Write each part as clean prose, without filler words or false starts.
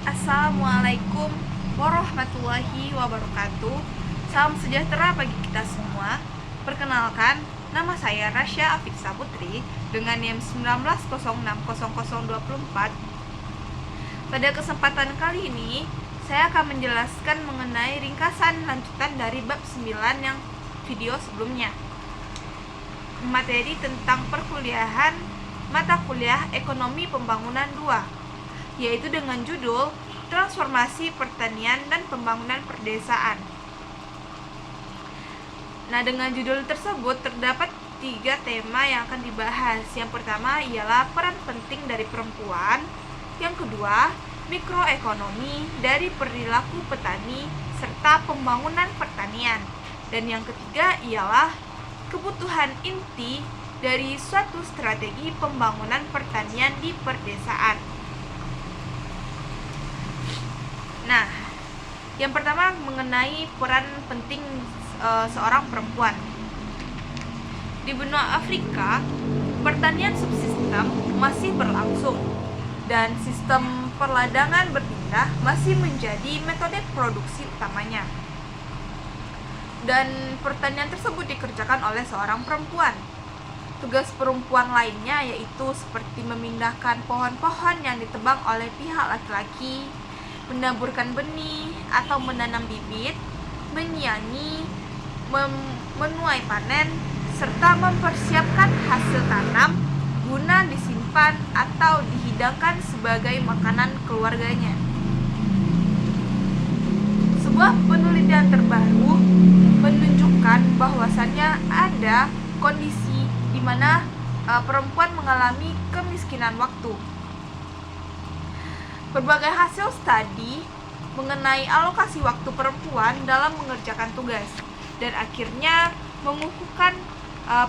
Assalamualaikum warahmatullahi wabarakatuh. Salam sejahtera bagi kita semua. Perkenalkan, nama saya Rasya Afiksa Putri dengan NIM 19060024. Pada kesempatan kali ini, saya akan menjelaskan mengenai ringkasan lanjutan dari bab 9 yang video sebelumnya. Materi tentang perkuliahan mata kuliah Ekonomi Pembangunan 2, yaitu dengan judul Transformasi Pertanian dan Pembangunan Perdesaan. Nah, dengan judul tersebut terdapat 3 tema yang akan dibahas. Yang pertama ialah peran penting dari perempuan. Yang kedua, mikroekonomi dari perilaku petani serta pembangunan pertanian. Dan yang ketiga ialah kebutuhan inti dari suatu strategi pembangunan pertanian di perdesaan. Nah, yang pertama mengenai peran penting seorang perempuan. Di benua Afrika, pertanian subsisten masih berlangsung dan sistem perladangan berpindah masih menjadi metode produksi utamanya. Dan pertanian tersebut dikerjakan oleh seorang perempuan. Tugas perempuan lainnya yaitu seperti memindahkan pohon-pohon yang ditebang oleh pihak laki-laki, menaburkan benih atau menanam bibit, menyiangi, menuai panen, serta mempersiapkan hasil tanam guna disimpan atau dihidangkan sebagai makanan keluarganya. Sebuah penelitian terbaru menunjukkan bahwasannya ada kondisi di mana perempuan mengalami kemiskinan waktu. Berbagai hasil studi mengenai alokasi waktu perempuan dalam mengerjakan tugas dan akhirnya mengukuhkan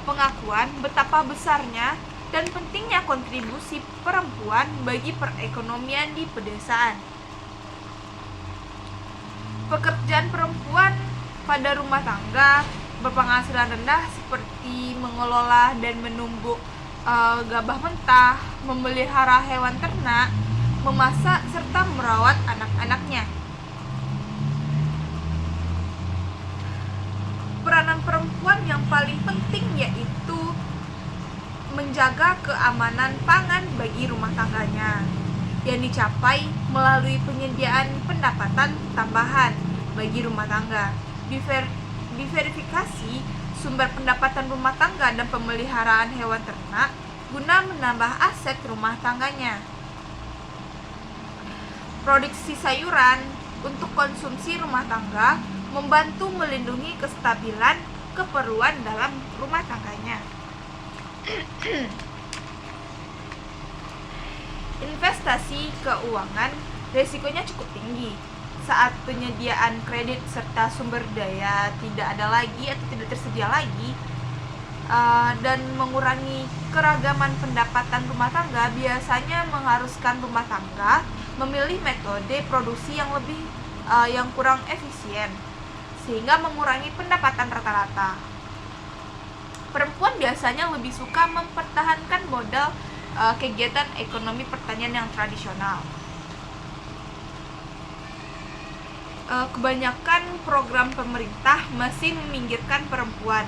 pengakuan betapa besarnya dan pentingnya kontribusi perempuan bagi perekonomian di pedesaan. Pekerjaan perempuan pada rumah tangga berpenghasilan rendah seperti mengelola dan menumbuk gabah mentah, memelihara hewan ternak, memasak, serta merawat anak-anaknya. Peranan perempuan yang paling penting yaitu menjaga keamanan pangan bagi rumah tangganya, yang dicapai melalui penyediaan pendapatan tambahan bagi rumah tangga, diverifikasi sumber pendapatan rumah tangga dan pemeliharaan hewan ternak guna menambah aset rumah tangganya. Produksi sayuran untuk konsumsi rumah tangga membantu melindungi kestabilan keperluan dalam rumah tangganya. Investasi keuangan risikonya cukup tinggi saat penyediaan kredit serta sumber daya tidak ada lagi atau tidak tersedia lagi, dan mengurangi keragaman pendapatan rumah tangga biasanya mengharuskan rumah tangga memilih metode produksi yang kurang efisien sehingga mengurangi pendapatan rata-rata. Perempuan biasanya lebih suka mempertahankan modal kegiatan ekonomi pertanian yang tradisional. Kebanyakan program pemerintah masih meminggirkan perempuan.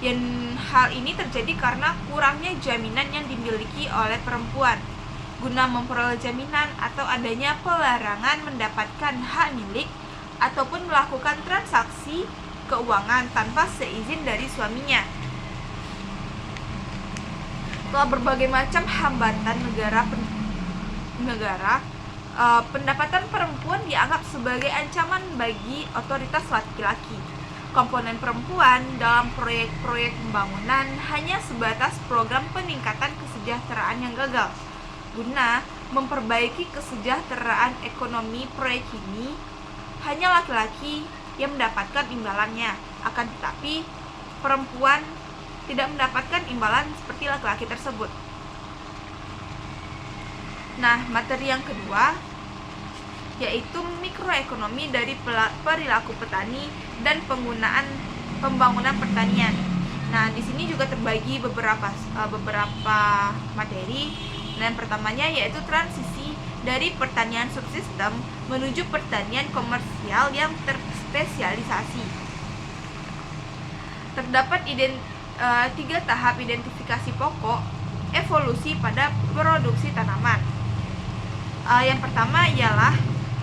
Dan hal ini terjadi karena kurangnya jaminan yang dimiliki oleh perempuan. Guna memperoleh jaminan atau adanya pelarangan mendapatkan hak milik ataupun melakukan transaksi keuangan tanpa seizin dari suaminya. Setelah berbagai macam hambatan negara, pendapatan perempuan dianggap sebagai ancaman bagi otoritas laki-laki. Komponen perempuan dalam proyek-proyek pembangunan hanya sebatas program peningkatan kesejahteraan yang gagal. Guna memperbaiki kesejahteraan ekonomi proyek ini, hanya laki-laki yang mendapatkan imbalannya. Akan tetapi, perempuan tidak mendapatkan imbalan seperti laki-laki tersebut. Nah, materi yang kedua yaitu mikroekonomi dari perilaku petani dan pembangunan pertanian. Nah, di sini juga terbagi beberapa materi. Yang pertamanya yaitu transisi dari pertanian subsistem menuju pertanian komersial yang terspesialisasi. Terdapat 3 tahap identifikasi pokok evolusi pada produksi tanaman. Yang pertama ialah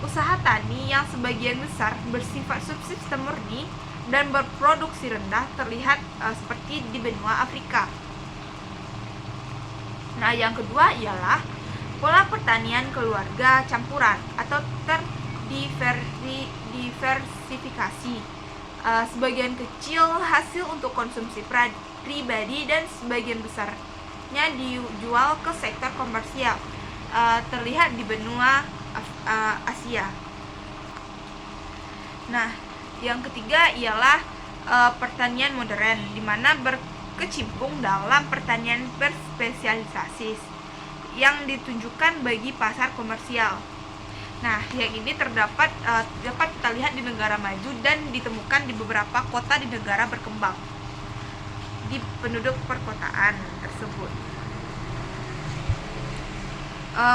usaha tani yang sebagian besar bersifat subsistem murni dan berproduksi rendah, terlihat seperti di benua Afrika. Nah, yang kedua ialah pola pertanian keluarga campuran atau terdiversifikasi. Sebagian kecil hasil untuk konsumsi pribadi dan sebagian besarnya dijual ke sektor komersial, terlihat di benua Asia. Nah, yang ketiga ialah pertanian modern, di mana berkecimpung dalam pertanian berspesialisasi yang ditunjukkan bagi pasar komersial. Nah, yang ini dapat kita lihat di negara maju dan ditemukan di beberapa kota di negara berkembang di penduduk perkotaan tersebut.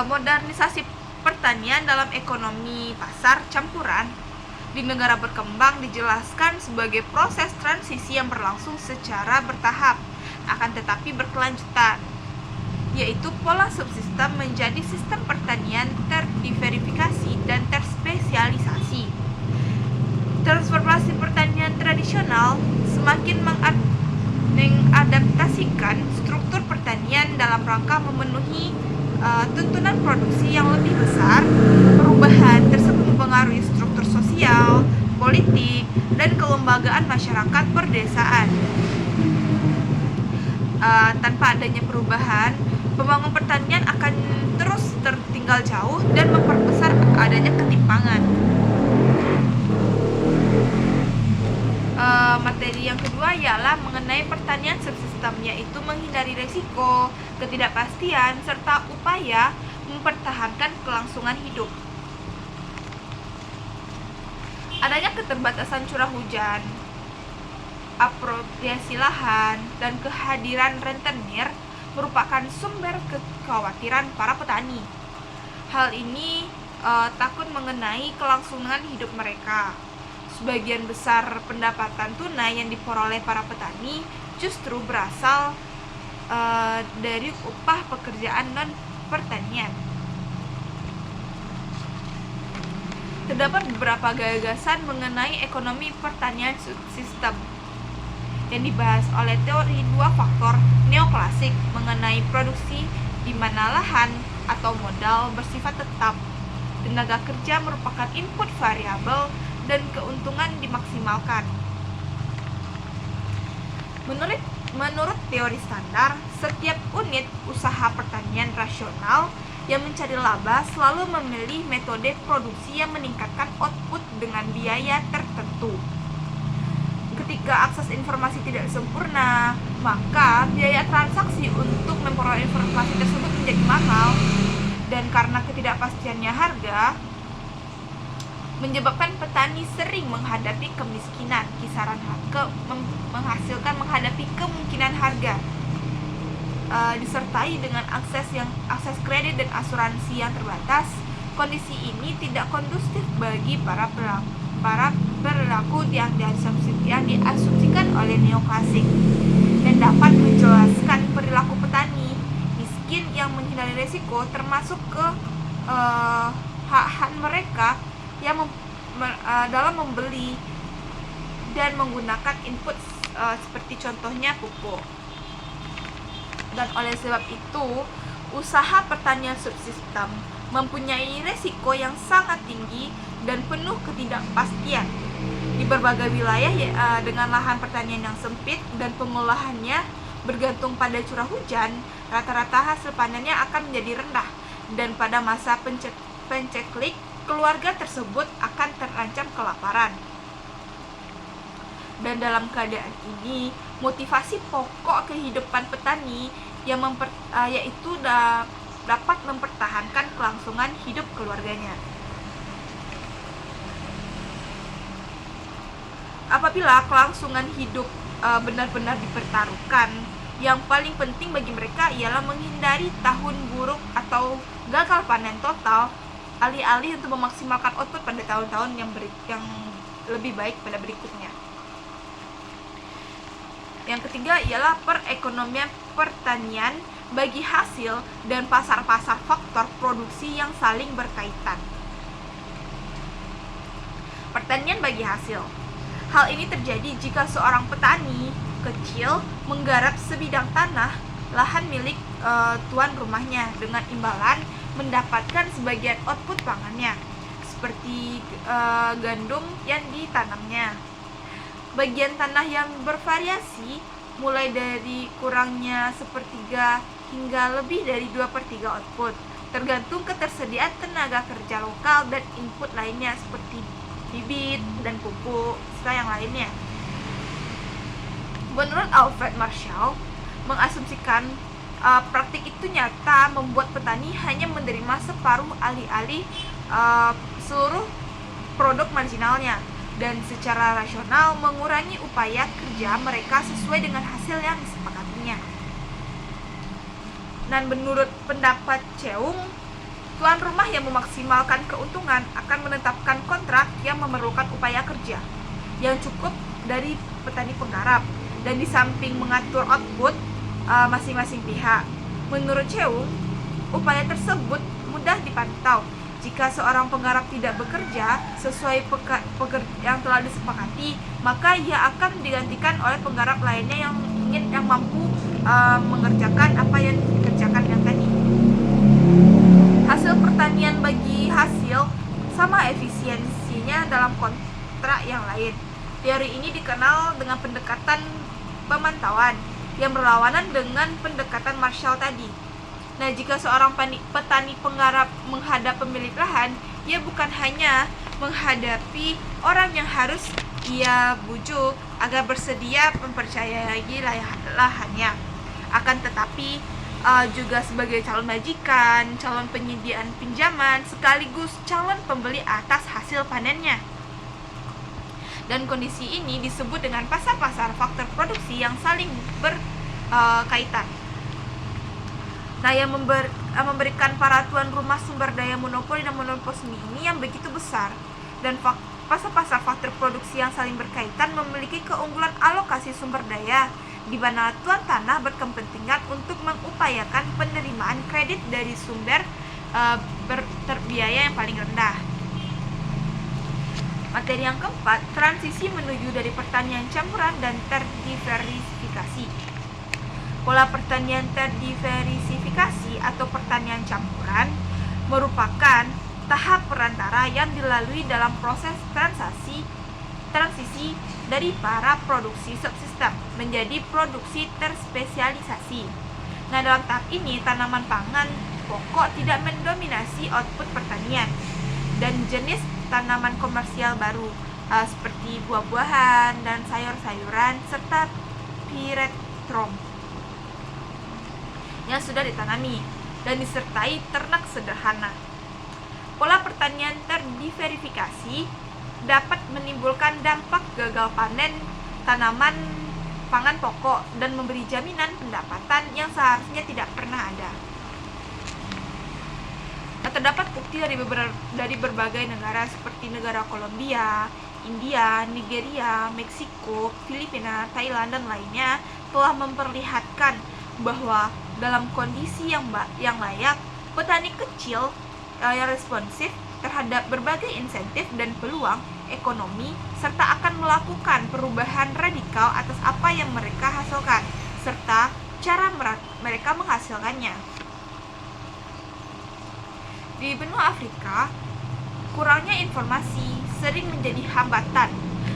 Modernisasi pertanian dalam ekonomi pasar campuran di negara berkembang dijelaskan sebagai proses transisi yang berlangsung secara bertahap, akan tetapi berkelanjutan, yaitu pola subsistem menjadi sistem pertanian terdiversifikasi dan terspesialisasi. Transformasi pertanian tradisional semakin mengadaptasikan struktur pertanian dalam rangka memenuhi tuntunan produksi yang lebih besar. Perubahan tersebut mempengaruhi struktur sosial, politik, dan kelembagaan masyarakat perdesaan. Tanpa adanya perubahan, pembangunan pertanian akan terus tertinggal jauh dan memperbesar adanya ketimpangan. Materi yang kedua ialah mengenai pertanian subsistem, yaitu menghindari risiko, ketidakpastian, serta upaya mempertahankan kelangsungan hidup. Adanya keterbatasan curah hujan, apropriasi lahan, dan kehadiran rentenir merupakan sumber kekhawatiran para petani. Hal ini takut mengenai kelangsungan hidup mereka. Sebagian besar pendapatan tunai yang diperoleh para petani justru berasal dari upah pekerjaan non-pertanian. Terdapat beberapa gagasan mengenai ekonomi pertanian subsistem yang dibahas oleh teori 2 faktor neoklasik mengenai produksi, di mana lahan atau modal bersifat tetap, tenaga kerja merupakan input variabel, dan keuntungan dimaksimalkan. Menurut teori standar, setiap unit usaha pertanian rasional yang mencari laba selalu memilih metode produksi yang meningkatkan output dengan biaya tertentu. Ketika akses informasi tidak sempurna, maka biaya transaksi untuk memperoleh informasi tersebut menjadi mahal, dan karena ketidakpastiannya harga, menyebabkan petani sering menghadapi kemiskinan, menghadapi kemungkinan harga, disertai dengan akses kredit dan asuransi yang terbatas. Kondisi ini tidak kondusif bagi para perilaku yang diasumsikan oleh neoklasik, dan dapat menjelaskan perilaku petani miskin yang menghindari risiko, termasuk hak mereka yang dalam membeli dan menggunakan input seperti contohnya pupuk. Dan oleh sebab itu, usaha pertanian subsistem mempunyai risiko yang sangat tinggi dan penuh ketidakpastian. Di berbagai wilayah dengan lahan pertanian yang sempit dan pengolahannya bergantung pada curah hujan, rata-rata hasil panennya akan menjadi rendah, dan pada masa penceklik, keluarga tersebut akan terancam kelaparan. Dan dalam keadaan ini, motivasi pokok kehidupan petani yaitu dapat mempertahankan kelangsungan hidup keluarganya. Apabila kelangsungan hidup benar-benar dipertaruhkan, yang paling penting bagi mereka ialah menghindari tahun buruk atau gagal panen total alih-alih untuk memaksimalkan output pada tahun-tahun yang lebih baik pada berikutnya. Yang ketiga ialah perekonomian pertanian bagi hasil dan pasar-pasar faktor produksi yang saling berkaitan. Pertanian bagi hasil. Hal ini terjadi jika seorang petani kecil menggarap sebidang tanah lahan milik tuan rumahnya dengan imbalan mendapatkan sebagian output pangannya seperti gandum yang ditanamnya. Bagian tanah yang bervariasi mulai dari kurangnya sepertiga hingga lebih dari 2/3 output, tergantung ketersediaan tenaga kerja lokal dan input lainnya seperti bibit dan pupuk serta yang lainnya. Menurut Alfred Marshall, mengasumsikan praktik itu nyata membuat petani hanya menerima separuh alih-alih seluruh produk marginalnya, dan secara rasional mengurangi upaya kerja mereka sesuai dengan hasil yang disepakatinya. Dan menurut pendapat Cheung, tuan rumah yang memaksimalkan keuntungan akan menetapkan kontrak yang memerlukan upaya kerja yang cukup dari petani penggarap, dan di samping mengatur output masing-masing pihak. Menurut Cheung, upaya tersebut mudah dipantau. Jika seorang penggarap tidak bekerja sesuai yang telah disepakati, maka ia akan digantikan oleh penggarap lainnya yang mampu mengerjakan apa yang dikerjakan yang tadi. Hasil pertanian bagi hasil sama efisiensinya dalam kontrak yang lain. Teori ini dikenal dengan pendekatan pemantauan yang berlawanan dengan pendekatan Marshall tadi. Nah, jika seorang petani penggarap menghadap pemilik lahan, ia bukan hanya menghadapi orang yang harus ia bujuk agar bersedia mempercayai lahannya, akan tetapi juga sebagai calon majikan, calon penyediaan pinjaman, sekaligus calon pembeli atas hasil panennya. Dan kondisi ini disebut dengan pasar-pasar faktor produksi yang saling berkaitan. Nah, yang memberikan para tuan rumah sumber daya monopoli dan monoposmi ini yang begitu besar, dan pasar-pasar faktor produksi yang saling berkaitan memiliki keunggulan alokasi sumber daya, di mana tuan tanah berkepentingan untuk mengupayakan penerimaan kredit dari sumber berbiaya yang paling rendah. Materi yang keempat, transisi menuju dari pertanian campuran dan terdiversifikasi. Pola pertanian terdiversifikasi atau pertanian campuran merupakan tahap perantara yang dilalui dalam proses transisi dari para produksi subsistem menjadi produksi terspesialisasi. Nah, dalam tahap ini tanaman pangan pokok tidak mendominasi output pertanian, dan jenis tanaman komersial baru seperti buah-buahan dan sayur-sayuran serta piretrom yang sudah ditanami dan disertai ternak sederhana. Pola pertanian terdiversifikasi dapat menimbulkan dampak gagal panen tanaman pangan pokok dan memberi jaminan pendapatan yang seharusnya tidak pernah ada. Nah, terdapat bukti dari berbagai negara seperti negara Kolombia, India, Nigeria, Meksiko, Filipina, Thailand, dan lainnya telah memperlihatkan bahwa dalam kondisi yang layak, petani kecil yang responsif terhadap berbagai insentif dan peluang ekonomi serta akan melakukan perubahan radikal atas apa yang mereka hasilkan serta cara mereka menghasilkannya. Di benua Afrika, kurangnya informasi sering menjadi hambatan.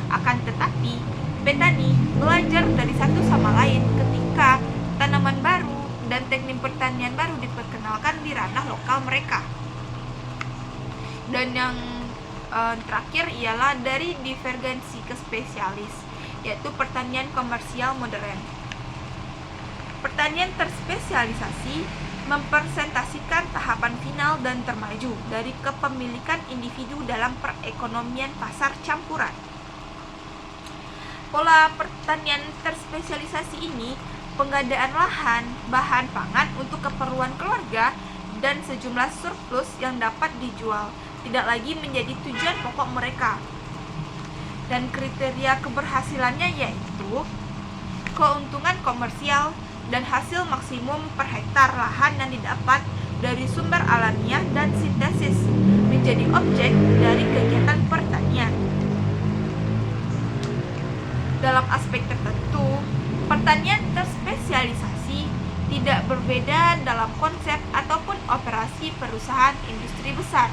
Akan tetapi, petani belajar dari satu sama lain ketika tanaman baru dan teknik pertanian baru diperkenalkan di ranah lokal mereka. Dan yang terakhir ialah dari divergensi ke spesialis, yaitu pertanian komersial modern. Pertanian terspesialisasi mempresentasikan tahapan final dan termaju dari kepemilikan individu dalam perekonomian pasar campuran. Pola pertanian terspesialisasi ini, pengadaan lahan, bahan pangan untuk keperluan keluarga dan sejumlah surplus yang dapat dijual tidak lagi menjadi tujuan pokok mereka. Dan kriteria keberhasilannya yaitu keuntungan komersial dan hasil maksimum per hektar lahan yang didapat dari sumber alamiah dan sintesis menjadi objek dari kegiatan pertanian. Dalam aspek tertentu, pertanian terspesialisasi tidak berbeda dalam konsep ataupun operasi perusahaan industri besar.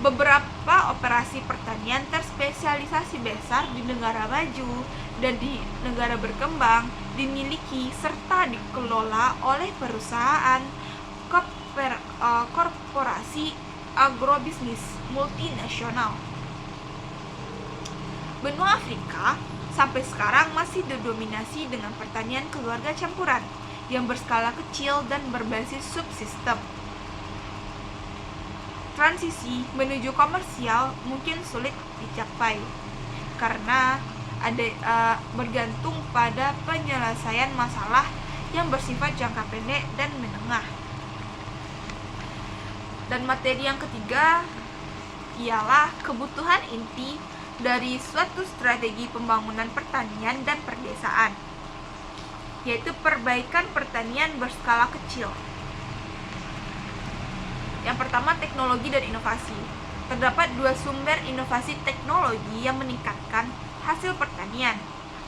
Beberapa operasi pertanian terspesialisasi besar di negara maju dan di negara berkembang dimiliki serta dikelola oleh perusahaan korporasi agrobisnis multinasional. Benua Afrika sampai sekarang masih didominasi dengan pertanian keluarga campuran yang berskala kecil dan berbasis subsistem. Transisi menuju komersial mungkin sulit dicapai karena bergantung pada penyelesaian masalah yang bersifat jangka pendek dan menengah. Dan materi yang ketiga ialah kebutuhan inti dari suatu strategi pembangunan pertanian dan perdesaan, yaitu perbaikan pertanian berskala kecil. Yang pertama, teknologi dan inovasi. Terdapat dua sumber inovasi teknologi yang meningkatkan hasil pertanian,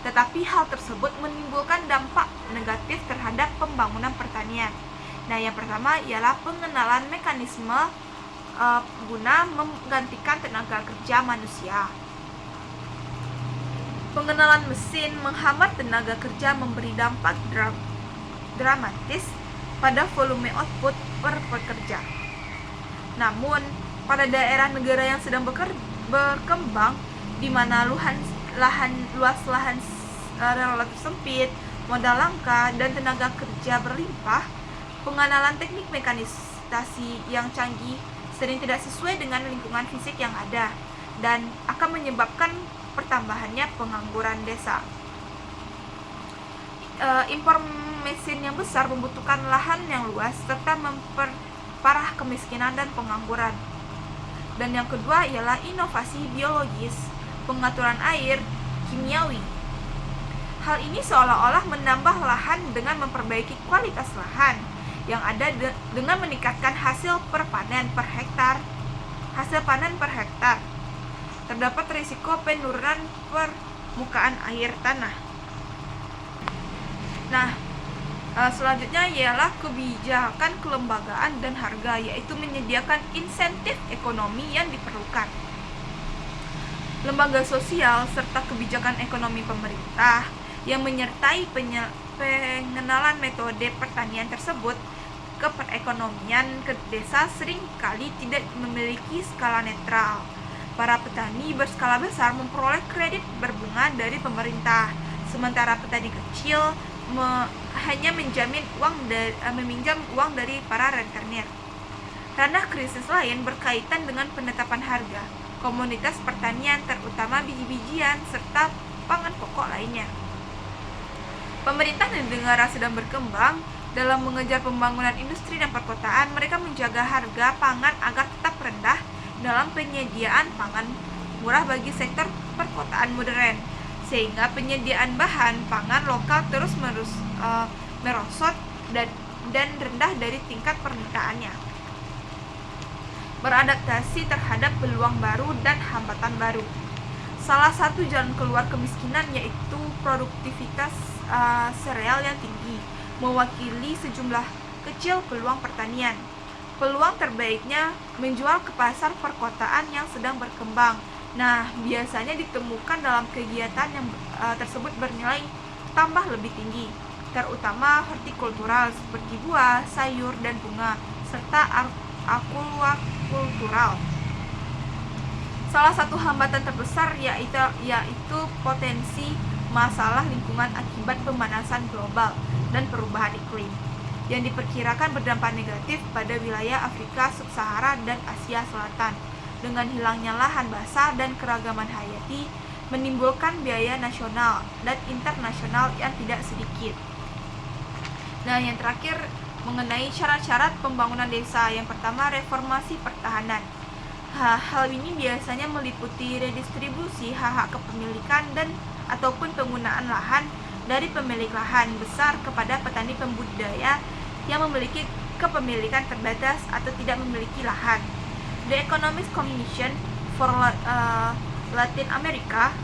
tetapi hal tersebut menimbulkan dampak negatif terhadap pembangunan pertanian. Nah, yang pertama ialah pengenalan mekanisme guna menggantikan tenaga kerja manusia. Pengenalan mesin menghambat tenaga kerja memberi dampak dramatis pada volume output per pekerja. Namun, pada daerah negara yang sedang berkembang, di mana luas lahan relatif sempit, modal langka, dan tenaga kerja berlimpah, pengenalan teknik mekanisasi yang canggih sering tidak sesuai dengan lingkungan fisik yang ada dan akan menyebabkan pertambahannya pengangguran desa. Impor mesin yang besar membutuhkan lahan yang luas serta memperparah kemiskinan dan pengangguran. Dan yang kedua ialah inovasi biologis, pengaturan air, kimiawi. Hal ini seolah-olah menambah lahan dengan memperbaiki kualitas lahan yang ada dengan meningkatkan hasil panen per hektar. Terdapat risiko penurunan permukaan air tanah. Nah, selanjutnya ialah kebijakan kelembagaan dan harga, yaitu menyediakan insentif ekonomi yang diperlukan. Lembaga sosial serta kebijakan ekonomi pemerintah yang menyertai pengenalan metode pertanian tersebut ke perekonomian ke desa seringkali tidak memiliki skala netral. Para petani berskala besar memperoleh kredit berbunga dari pemerintah, sementara petani kecil hanya meminjam uang dari para rentenir. Ranah krisis lain berkaitan dengan penetapan harga komoditas pertanian, terutama biji-bijian serta pangan pokok lainnya. Pemerintah dan negara sedang berkembang dalam mengejar pembangunan industri dan perkotaan. Mereka menjaga harga pangan agar tetap rendah dalam penyediaan pangan murah bagi sektor perkotaan modern, sehingga penyediaan bahan pangan lokal terus merosot dan rendah dari tingkat permintaannya. Beradaptasi terhadap peluang baru dan hambatan baru. Salah satu jalan keluar kemiskinan yaitu produktivitas sereal yang tinggi, mewakili sejumlah kecil peluang pertanian. Peluang terbaiknya menjual ke pasar perkotaan yang sedang berkembang. Nah, biasanya ditemukan dalam kegiatan yang tersebut bernilai tambah lebih tinggi, terutama hortikultural seperti buah, sayur, dan bunga, serta aquakultural. Salah satu hambatan terbesar yaitu potensi masalah lingkungan akibat pemanasan global dan perubahan iklim, yang diperkirakan berdampak negatif pada wilayah Afrika Sub-Sahara dan Asia Selatan. Dengan hilangnya lahan basah dan keragaman hayati, menimbulkan biaya nasional dan internasional yang tidak sedikit. Nah, yang terakhir mengenai syarat-syarat pembangunan desa. Yang pertama, reformasi pertahanan. Hal ini biasanya meliputi redistribusi hak-hak kepemilikan dan ataupun penggunaan lahan dari pemilik lahan besar kepada petani pembudidaya yang memiliki kepemilikan terbatas atau tidak memiliki lahan. The Economist Commission for Latin America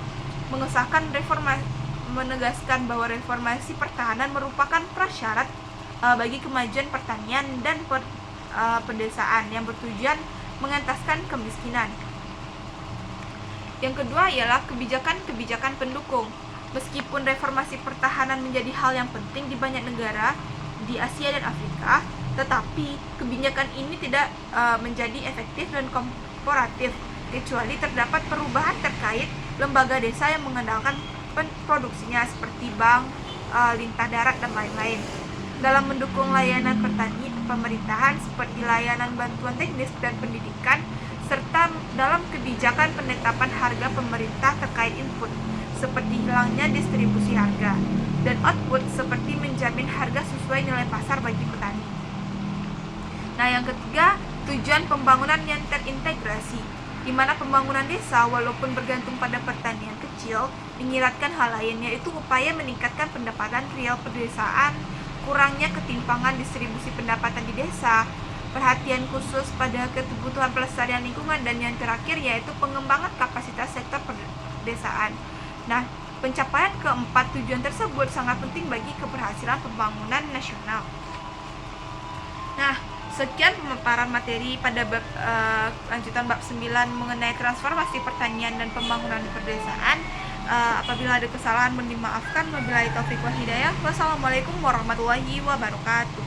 menegaskan bahwa reformasi pertahanan merupakan prasyarat bagi kemajuan pertanian dan pedesaan yang bertujuan mengentaskan kemiskinan. Yang kedua ialah kebijakan-kebijakan pendukung. Meskipun reformasi pertahanan menjadi hal yang penting di banyak negara di Asia dan Afrika, tetapi kebijakan ini tidak menjadi efektif dan korporatif kecuali terdapat perubahan terkait lembaga desa yang mengandalkan produksinya seperti bank, lintah darat, dan lain-lain. Dalam mendukung layanan pemerintahan seperti layanan bantuan teknis dan pendidikan, serta dalam kebijakan penetapan harga pemerintah terkait input, seperti hilangnya distribusi harga, dan output seperti menjamin harga sesuai nilai pasar bagi petani. Nah, yang ketiga, tujuan pembangunan yang terintegrasi, di mana pembangunan desa walaupun bergantung pada pertanian kecil, menyiratkan hal lain, yaitu upaya meningkatkan pendapatan real pedesaan, kurangnya ketimpangan distribusi pendapatan di desa, perhatian khusus pada kebutuhan pelestarian lingkungan, dan yang terakhir yaitu pengembangan kapasitas sektor pedesaan. Nah, pencapaian keempat tujuan tersebut sangat penting bagi keberhasilan pembangunan nasional. Nah, sekian pemaparan materi pada lanjutan bab 9 mengenai transformasi pertanian dan pembangunan pedesaan. Apabila ada kesalahan mohon dimaafkan. Wabillahi taufiq wal hidayah. Wassalamualaikum warahmatullahi wabarakatuh.